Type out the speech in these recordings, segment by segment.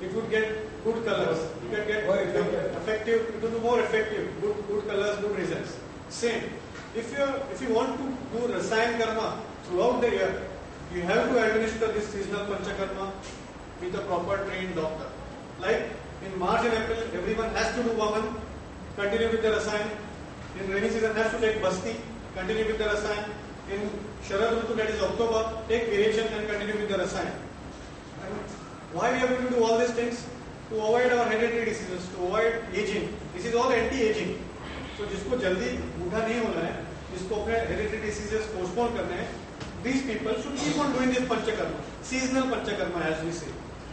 it would get good colors. You can get effective. It would be more effective. Good colors, good results. Same. If you want to do Rasayan Karma throughout the year, you have to administer this seasonal Panchakarma with a proper trained doctor. Like in March and April, everyone has to do Vaman, continue with the Rasayan. In rainy season, has to take Basti, continue with the Rasayan. In Sharad Rutu, that is October, take Virection and continue with the Rasayan. Why we have to do all these things? To avoid our hereditary diseases, to avoid aging. This is all anti-aging. So जिसको जल्दी बूढ़ा नहीं होना है, जिसको अपने hereditary diseases postpone करने हैं, these people should keep on doing this Panchakarma, seasonal Panchakarma as we say,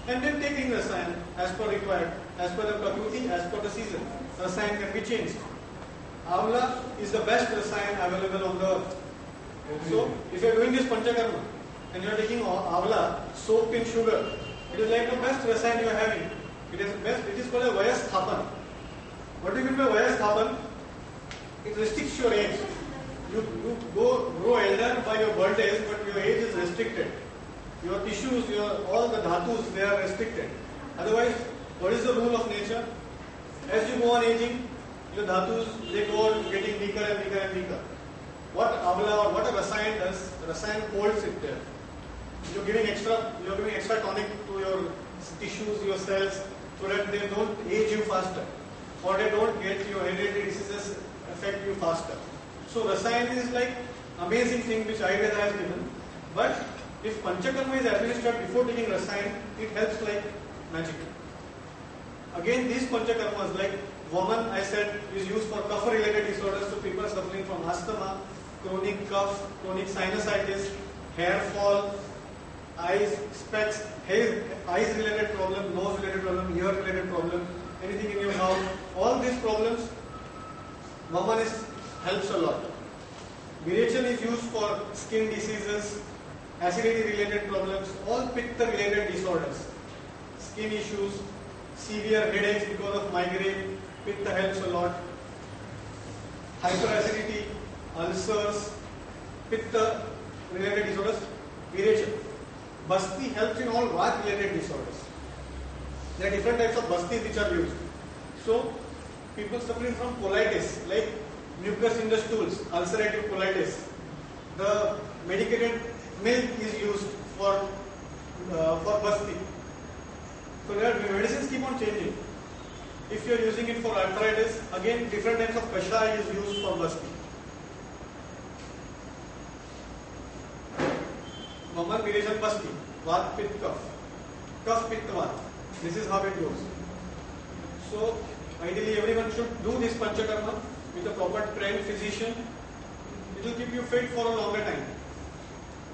and then taking Rasayan as per required, as per the Prakruti, as per the season. Rasayan can be changed. Avla is the best Rasayan available on the earth. So if you are doing this Panchakarma and you are taking Avla soaked in sugar, it is like the best Rasayan you are having. It is best. It is called a Vayasthapan. What do you mean by Vayasthapan? It restricts your age. You grow elder by your birthdays, but your age is restricted. Your tissues, all the dhatus, they are restricted. Otherwise, what is the rule of nature? As you go on aging, your dhatus, they go on getting weaker and weaker and weaker. What Avla or what a Rasayan does, Rasayan holds it there. You're giving extra tonic to your tissues, your cells, so that they don't age you faster, or they don't get your hereditary diseases affect you faster. So Rasayan is like amazing thing which Ayurveda has given. But if Panchakarma is administered before taking Rasayan, it helps like magic. Again, these Panchakarmas like Vaman, I said, is used for cough-related disorders, so people suffering from asthma, chronic cough, chronic sinusitis, hair fall, eyes, specs, eyes-related problem, nose-related problem, ear-related problem, anything in your mouth, all these problems, Vaman helps a lot. Virection is used for skin diseases, acidity-related problems, all Pitta-related disorders, skin issues, severe headaches because of migraine, Pitta helps a lot. Hyperacidity, ulcers, Pitta-related disorders, Virection. Basti helps in all Vata-related disorders. There are different types of Basti which are used. So, people suffering from colitis, like mucus in the stools, ulcerative colitis, the medicated milk is used for Basti. So, medicines keep on changing. If you are using it for arthritis, again different types of Kashaya is used for Basti. Vaman, Virection, Basti, Vat, Pitta, Kaph, Pitta, Vat. This is how it goes. So, ideally everyone should do this Panchakarma with a proper trained physician. It will keep you fit for a longer time.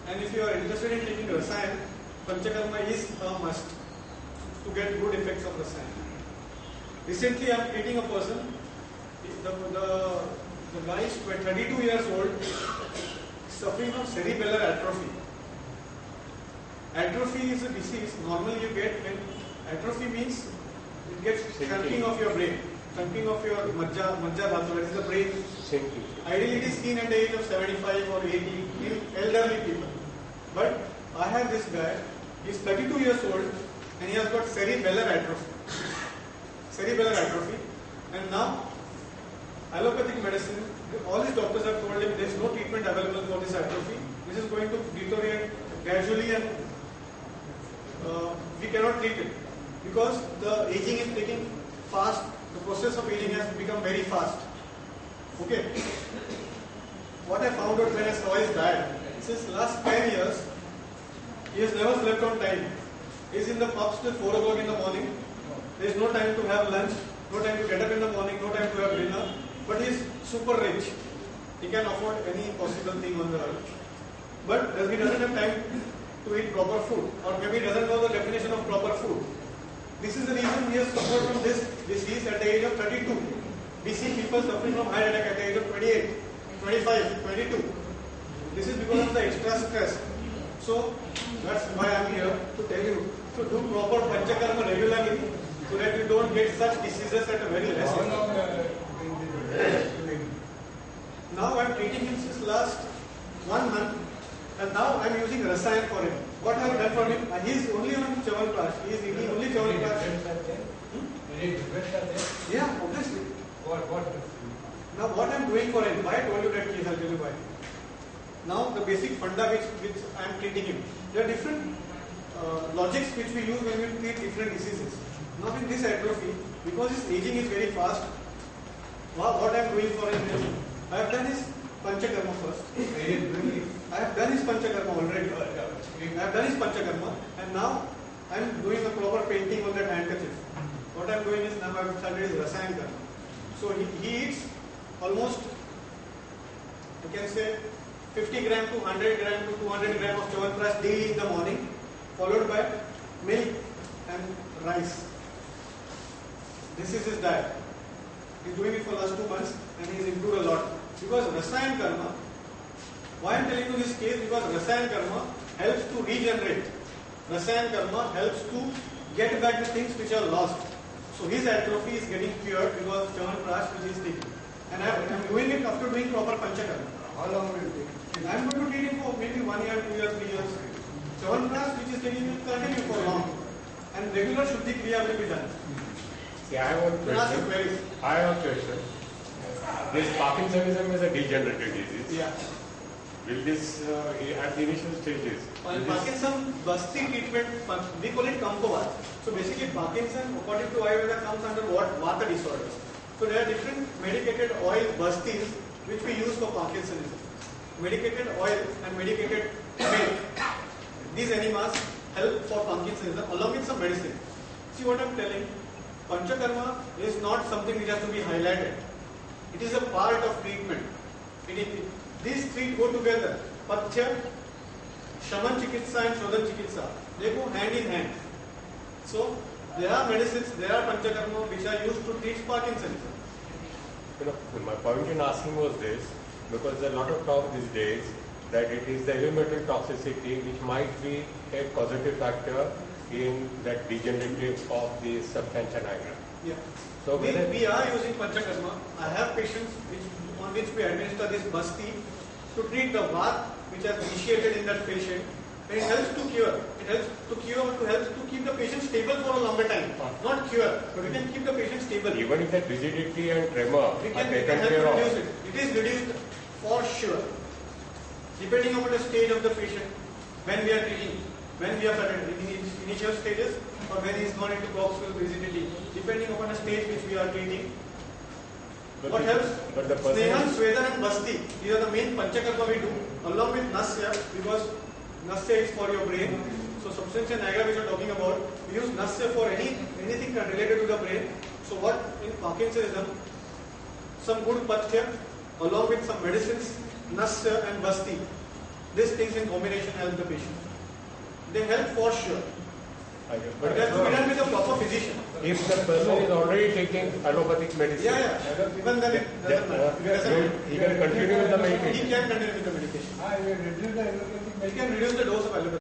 And if you are interested in taking Rasayan, Panchakarma is a must to get good effects of Rasayan. Recently I am treating a person, the guy is 32 years old, suffering from cerebellar atrophy. Atrophy is a disease normally you get when atrophy means it gets chunking of your brain, chunking of your majja dhatu, that is the brain. Ideally it is seen at the age of 75 or 80 in elderly people. But I have this guy, he is 32 years old and he has got cerebellar atrophy. And now allopathic medicine, all these doctors have told him there is no treatment available for this atrophy. This is going to deteriorate gradually and we cannot treat it because the aging is taking fast. The process of aging has become very fast. Okay. What I found out when I saw his diet, since last 10 years, he has never slept on time. He is in the pubs till 4 o'clock in the morning. There is no time to have lunch, no time to get up in the morning, no time to have dinner. But he is super rich. He can afford any possible thing on the earth. But he doesn't have time to eat proper food, or maybe he doesn't know the definition of proper food. This is the reason he has suffered from this disease at the age of 32. We see people suffering from heart attack at the age of 28, 25, 22. This is because of the extra stress. So that's why I am here to tell you to do proper Panchakarma regularly so that you don't get such diseases at a very less age. Now I am treating him since last 1 month. And now I am using Rasayan for him. What I have done for him? He is only on Chyawanprash. He is eating only Chyawanprash. now the basic funda which I am treating him. There are different logics which we use when we treat different diseases. Now in this atrophy, because his aging is very fast, what I am doing for him, I have done his panchakarma first. I have done his panchakarma already. I have done his panchakarma, and now I am doing a proper painting on that handkerchief. What I am doing is now I have started his rasayan karma. So he eats almost, you can say, 50 gram to 100 gram to 200 gram of Chyawanprash daily in the morning, followed by milk and rice. This is his diet. He is doing it for last 2 months and he has improved a lot. Because rasayan karma, why I am telling you this case? Because rasayan karma helps to regenerate. Rasayan karma helps to get back the things which are lost. So his atrophy is getting cured because of Chyawanprash which he is taking. And I am doing it after doing proper panchakarma. How long will it take? I am going to treat him for maybe 1 year, 2 years, 3 years. Chyawanprash which is taking will continue for long. And regular Shuddhi Kriya will be done. See, I have a question. I have a question. This Parkinsonism is a degenerative disease. Yeah. Will this, at the initial stages? Parkinson Basti treatment, we call it Kamkovath. So basically Parkinson, according to Ayurveda, comes under what? Vata disorders. So there are different medicated oil Bastis which we use for Parkinsonism. Medicated oil and medicated milk. These enemas help for Parkinsonism along with some medicine. See what I am telling? Panchakarma is not something which has to be highlighted. It is a part of treatment. These three go together. Pathya, Shaman Chikitsa and Shodhan Chikitsa. They go hand in hand. So, there are medicines, there are Panchakarma which are used to treat Parkinsonism. You know, my point in asking was this, because there is a lot of talk these days that it is the heavy metal toxicity which might be a causative factor in that degenerative of the substantia nigra. Yeah. So we are using Panchakarma. I have patients on which we administer this Basti to treat the Vata which has initiated in that patient. And it helps to cure. It helps to keep the patient stable for a longer time. Not cure, but we can keep the patient stable. Even if that rigidity and tremor are taken care of. Reduce it. It is reduced for sure. Depending on the stage of the patient, when we are treating, when we are started in initial stages, or when he is gone into Coxwell rigidity, depending upon the stage which we are treating. What helps? Snehan, Swedan and Basti. These are the main Panchakarma we do, along with Nasya, because Nasya is for your brain. So substantia nigra which we are talking about, we use Nasya for anything related to the brain. So what in Parkinsonism, some good Pathya, along with some medicines, Nasya and Basti. These things in combination help the patient. They help for sure. But they have to be done with a proper physician. If the person is already taking allopathic medicine, even then it doesn't matter. He can continue with the medication. He can continue with the medication. Reduce the allopathic medication. He can reduce the dose of allopathy.